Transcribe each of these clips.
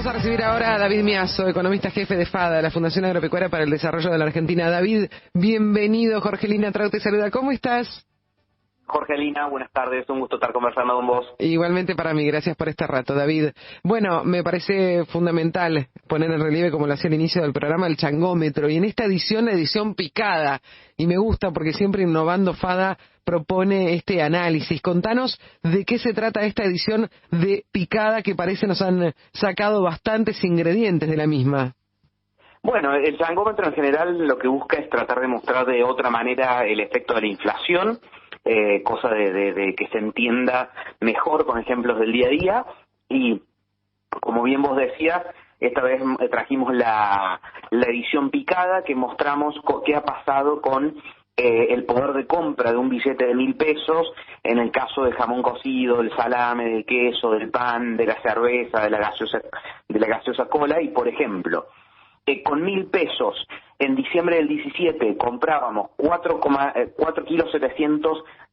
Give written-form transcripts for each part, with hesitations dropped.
Vamos a recibir ahora a David Miazo, economista jefe de FADA, la Fundación Agropecuaria para el Desarrollo de la Argentina. David, bienvenido. Jorgelina Trau te saluda. ¿Cómo estás? Jorgelina, buenas tardes, un gusto estar conversando con vos. Igualmente para mí, gracias por este rato, David. Bueno, me parece fundamental poner en relieve, como lo hacía al inicio del programa, el changómetro, y en esta edición, la edición picada, y me gusta porque siempre Innovando FADA propone este análisis. Contanos de qué se trata esta edición de picada, que parece nos han sacado bastantes ingredientes de la misma. Bueno, el changómetro en general lo que busca es tratar de mostrar de otra manera el efecto de la inflación, cosa de que se entienda mejor con ejemplos del día a día, y como bien vos decías, esta vez trajimos la edición picada que mostramos qué ha pasado con el poder de compra de un billete de 1.000 pesos en el caso del jamón cocido, del salame, del queso, del pan, de la cerveza, de la gaseosa cola. Y por ejemplo, con 1.000 pesos en diciembre del 17 comprábamos 4,7 kilos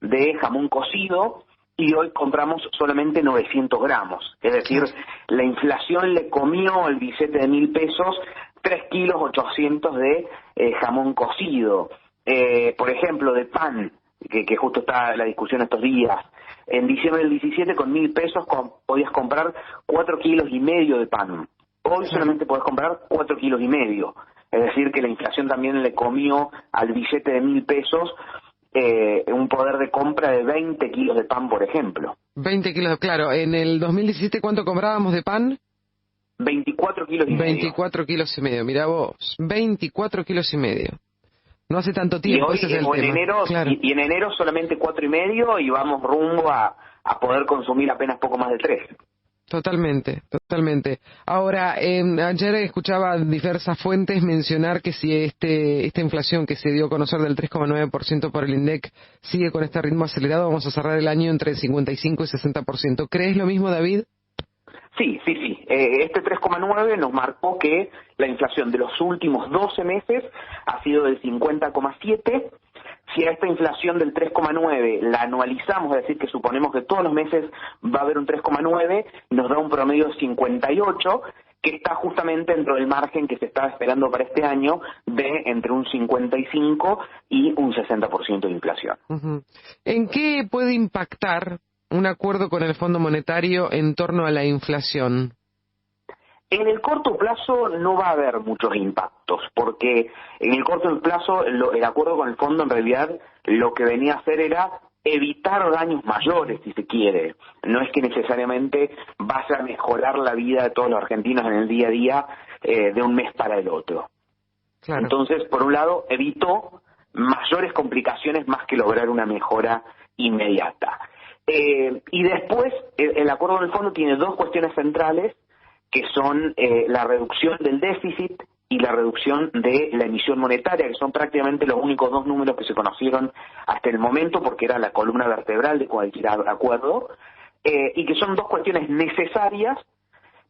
de jamón cocido y hoy compramos solamente 900 gramos. Es decir, la inflación le comió al billete de 1.000 pesos 3 kilos 800 de jamón cocido. Por ejemplo, de pan, que justo está la discusión estos días. En diciembre del 17 con 1.000 pesos podías comprar 4,5 kilos de pan. Hoy solamente podés comprar 4,5 kilos. Es decir, que la inflación también le comió al billete de 1.000 pesos un poder de compra de 20 kilos de pan, por ejemplo. 20 kilos, claro. En el 2017, ¿cuánto comprábamos de pan? 24,5 kilos. 24,5 kilos. Mirá vos, 24,5 kilos. No hace tanto tiempo, y hoy, ese es el en tema. Enero, Claro. y en enero solamente 4,5 y vamos rumbo a poder consumir apenas poco más de 3. Totalmente, totalmente. Ahora, ayer escuchaba diversas fuentes mencionar que si esta inflación que se dio a conocer del 3,9% por el INDEC sigue con este ritmo acelerado, vamos a cerrar el año entre 55 y 60%. ¿Crees lo mismo, David? Sí. Este 3,9 nos marcó que la inflación de los últimos 12 meses ha sido del 50,7. Si a esta inflación del 3,9 la anualizamos, es decir, que suponemos que todos los meses va a haber un 3,9, nos da un promedio de 58, que está justamente dentro del margen que se estaba esperando para este año de entre un 55 y un 60% de inflación. Uh-huh. ¿En qué puede impactar un acuerdo con el Fondo Monetario en torno a la inflación? En el corto plazo no va a haber muchos impactos, porque en el corto plazo el acuerdo con el fondo en realidad lo que venía a hacer era evitar daños mayores, si se quiere. No es que necesariamente vaya a mejorar la vida de todos los argentinos en el día a día de un mes para el otro. Claro. Entonces, por un lado, evitó mayores complicaciones más que lograr una mejora inmediata. Y después, el acuerdo con el fondo tiene dos cuestiones centrales, que son la reducción del déficit y la reducción de la emisión monetaria, que son prácticamente los únicos dos números que se conocieron hasta el momento, porque era la columna vertebral de cualquier acuerdo, y que son dos cuestiones necesarias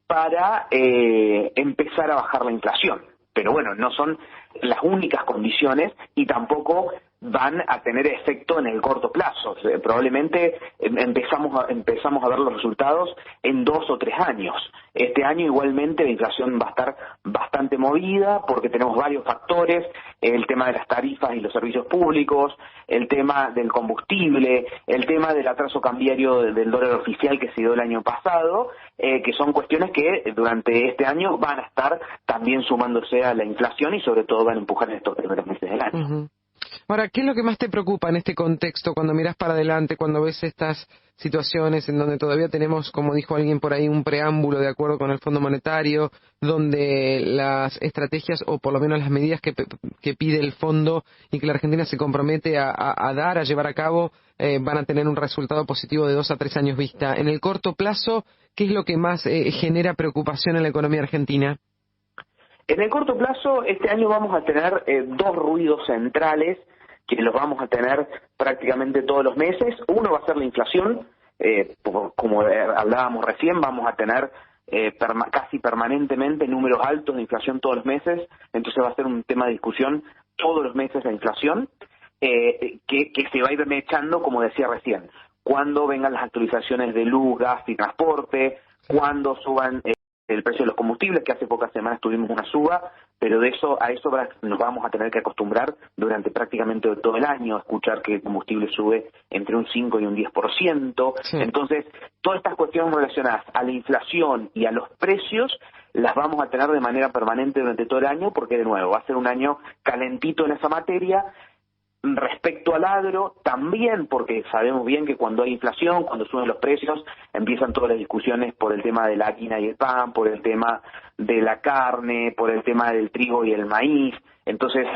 para empezar a bajar la inflación. Pero bueno, no son las únicas condiciones y tampoco van a tener efecto en el corto plazo. Probablemente empezamos a ver los resultados en 2 o 3 años. Este año igualmente la inflación va a estar bastante movida porque tenemos varios factores, el tema de las tarifas y los servicios públicos, el tema del combustible, el tema del atraso cambiario del dólar oficial que se dio el año pasado, que son cuestiones que durante este año van a estar también sumándose a la inflación y sobre todo van a empujar en estos primeros meses del año. Uh-huh. Ahora, ¿qué es lo que más te preocupa en este contexto cuando miras para adelante, cuando ves estas situaciones en donde todavía tenemos, como dijo alguien por ahí, un preámbulo de acuerdo con el Fondo Monetario, donde las estrategias o por lo menos las medidas que pide el Fondo y que la Argentina se compromete a llevar a cabo, van a tener un resultado positivo de 2 a 3 años vista? En el corto plazo, ¿qué es lo que más genera preocupación en la economía argentina? En el corto plazo, este año vamos a tener dos ruidos centrales que los vamos a tener prácticamente todos los meses. Uno va a ser la inflación, como hablábamos recién, vamos a tener casi permanentemente números altos de inflación todos los meses, entonces va a ser un tema de discusión todos los meses la inflación, que se va a ir mechando, como decía recién, cuando vengan las actualizaciones de luz, gas y transporte, cuando suban el precio de los combustibles, que hace pocas semanas tuvimos una suba, pero a eso nos vamos a tener que acostumbrar durante prácticamente todo el año, a escuchar que el combustible sube entre un 5 y un 10%. Sí. Entonces, todas estas cuestiones relacionadas a la inflación y a los precios las vamos a tener de manera permanente durante todo el año, porque de nuevo va a ser un año calentito en esa materia. Respecto al agro, también, porque sabemos bien que cuando hay inflación, cuando suben los precios, empiezan todas las discusiones por el tema de la harina y el pan, por el tema de la carne, por el tema del trigo y el maíz. Entonces,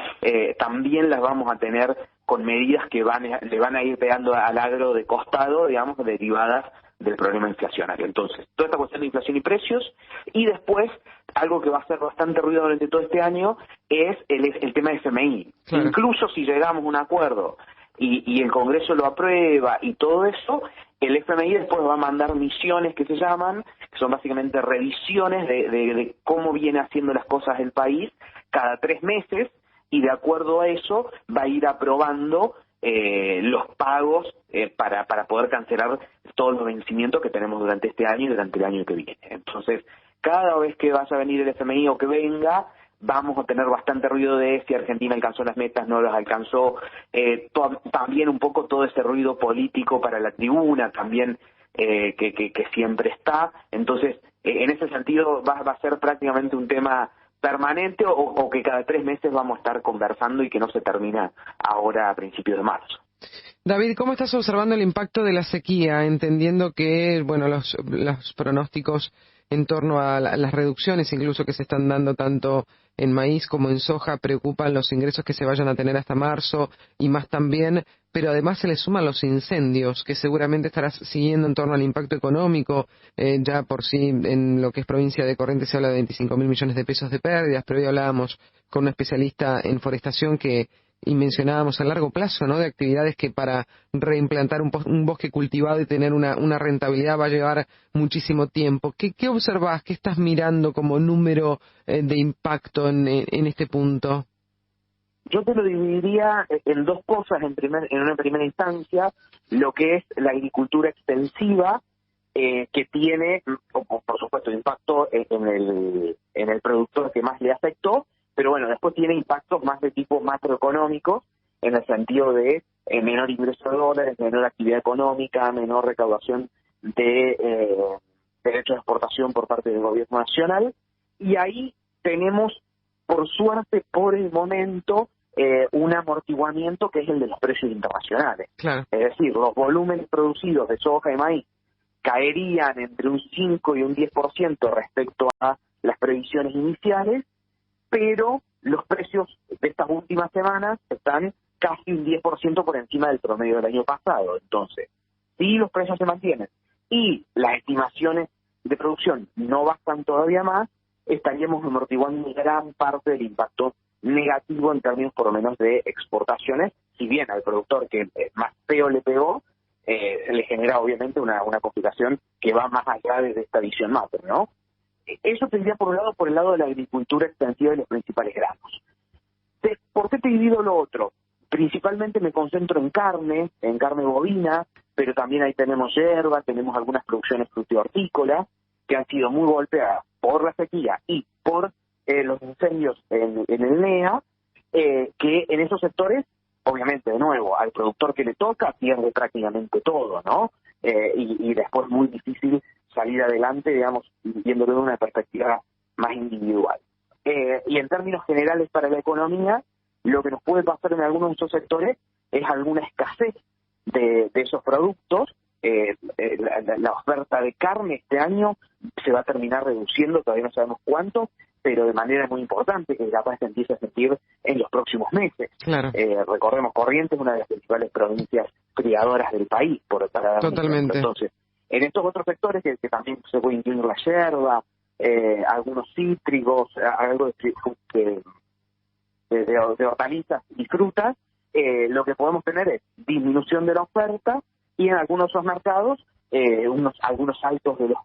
también las vamos a tener con medidas que le van a ir pegando al agro de costado, digamos, derivadas del problema inflacionario. Entonces, toda esta cuestión de inflación y precios, y después, algo que va a hacer bastante ruido durante todo este año, es el tema de FMI. Claro. Incluso si llegamos a un acuerdo y el Congreso lo aprueba y todo eso, el FMI después va a mandar misiones que se llaman, que son básicamente revisiones de cómo viene haciendo las cosas el país cada 3 meses, y de acuerdo a eso va a ir aprobando los pagos para poder cancelar todos los vencimientos que tenemos durante este año y durante el año que viene. Entonces, cada vez que vaya a venir el FMI o que venga, vamos a tener bastante ruido de si Argentina alcanzó las metas, no las alcanzó, también un poco todo ese ruido político para la tribuna, también que siempre está. Entonces, en ese sentido va a ser prácticamente un tema permanente, o que cada 3 meses vamos a estar conversando y que no se termina ahora a principios de marzo. David, ¿cómo estás observando el impacto de la sequía, entendiendo que, bueno, los pronósticos en torno a las reducciones incluso que se están dando tanto en maíz como en soja preocupan los ingresos que se vayan a tener hasta marzo y más también, pero además se le suman los incendios que seguramente estarás siguiendo en torno al impacto económico? Ya por sí en lo que es provincia de Corrientes se habla de 25.000 millones de pesos de pérdidas, pero hoy hablábamos con una especialista en forestación y mencionábamos a largo plazo, ¿no?, de actividades que para reimplantar un bosque cultivado y tener una rentabilidad va a llevar muchísimo tiempo. ¿Qué observás, qué estás mirando como número de impacto en este punto? Yo te lo dividiría en 2 cosas. En una primera instancia, lo que es la agricultura extensiva, que tiene, por supuesto, impacto en el productor que más le afectó, pero bueno, después tiene impactos más de tipo macroeconómico, en el sentido de menor ingreso de dólares, menor actividad económica, menor recaudación de derechos de exportación por parte del gobierno nacional, y ahí tenemos, por suerte, por el momento, un amortiguamiento que es el de los precios internacionales. Claro. Es decir, los volúmenes producidos de soja y maíz caerían entre un 5 y un 10% respecto a las previsiones iniciales, pero los precios de estas últimas semanas están casi un 10% por encima del promedio del año pasado. Entonces, si los precios se mantienen y las estimaciones de producción no bajan todavía más, estaríamos amortiguando gran parte del impacto negativo en términos por lo menos de exportaciones, si bien al productor que más feo le pegó, le genera obviamente una complicación que va más allá de esta visión macro, ¿no? Eso tendría por un lado, por el lado de la agricultura extensiva de los principales granos. ¿Por qué te divido lo otro? Principalmente me concentro en carne bovina, pero también ahí tenemos yerba, tenemos algunas producciones frutícolas que han sido muy golpeadas por la sequía y por los incendios en el NEA, que en esos sectores, obviamente, de nuevo, al productor que le toca pierde prácticamente todo, ¿no? Y después muy difícil salir adelante, digamos, viéndolo de una perspectiva más individual. Y en términos generales para la economía, lo que nos puede pasar en algunos de estos sectores es alguna escasez de esos productos. La oferta de carne este año se va a terminar reduciendo, todavía no sabemos cuánto, pero de manera muy importante, que capaz se empiece a sentir en los próximos meses. Claro. Recordemos, Corrientes es una de las principales provincias criadoras del país, para dar un Totalmente. ejemplo. Entonces, en estos otros sectores, que también se puede incluir la yerba, algunos cítricos, algo de hortalizas y frutas, lo que podemos tener es disminución de la oferta y en algunos otros mercados algunos saltos de los